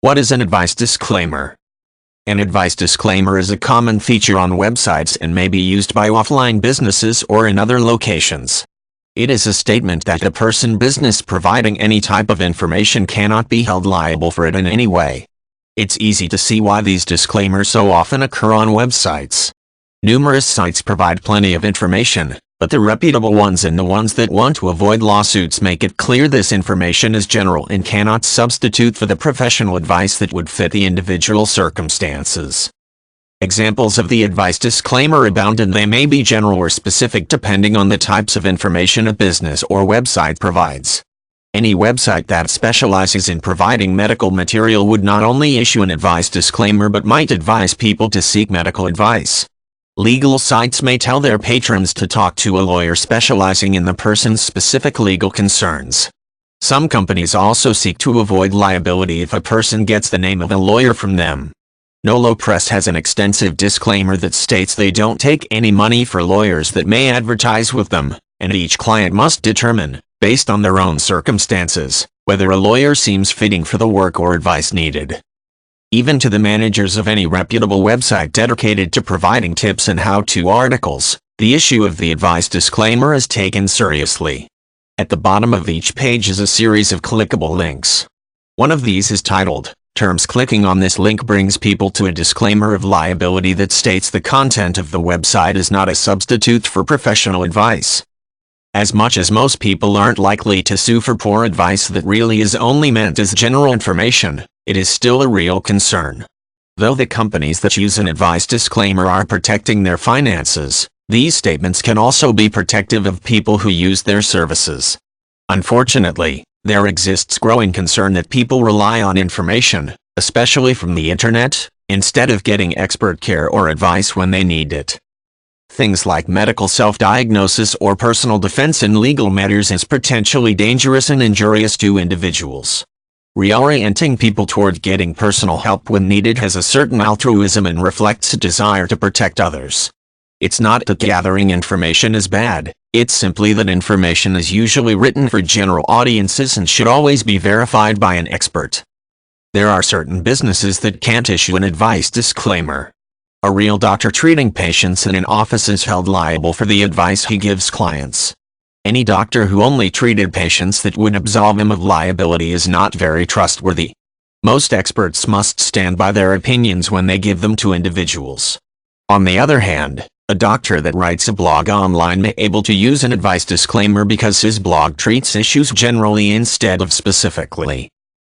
What is an advice disclaimer? An advice disclaimer is a common feature on websites and may be used by offline businesses or in other locations. It is a statement that a person business providing any type of information cannot be held liable for it in any way. It's easy to see why these disclaimers so often occur on websites. Numerous sites provide plenty of information, but the reputable ones and the ones that want to avoid lawsuits make it clear this information is general and cannot substitute for the professional advice that would fit the individual circumstances. Examples of the advice disclaimer abound, and they may be general or specific depending on the types of information a business or website provides. Any website that specializes in providing medical material would not only issue an advice disclaimer but might advise people to seek medical advice. Legal sites may tell their patrons to talk to a lawyer specializing in the person's specific legal concerns. Some companies also seek to avoid liability if a person gets the name of a lawyer from them. Nolo Press has an extensive disclaimer that states they don't take any money for lawyers that may advertise with them, and each client must determine, based on their own circumstances, whether a lawyer seems fitting for the work or advice needed. Even to the managers of any reputable website dedicated to providing tips and how-to articles, the issue of the advice disclaimer is taken seriously. At the bottom of each page is a series of clickable links. One of these is titled, Terms. Clicking on this link brings people to a disclaimer of liability that states the content of the website is not a substitute for professional advice. As much as most people aren't likely to sue for poor advice that really is only meant as general information, it is still a real concern. Though the companies that use an advice disclaimer are protecting their finances, these statements can also be protective of people who use their services. Unfortunately, there exists growing concern that people rely on information, especially from the internet, instead of getting expert care or advice when they need it. Things like medical self-diagnosis or personal defense in legal matters is potentially dangerous and injurious to individuals. Reorienting people toward getting personal help when needed has a certain altruism and reflects a desire to protect others. It's not that gathering information is bad, it's simply that information is usually written for general audiences and should always be verified by an expert. There are certain businesses that can't issue an advice disclaimer. A real doctor treating patients in an office is held liable for the advice he gives clients. Any doctor who only treated patients that would absolve him of liability is not very trustworthy. Most experts must stand by their opinions when they give them to individuals. On the other hand, a doctor that writes a blog online may be able to use an advice disclaimer because his blog treats issues generally instead of specifically.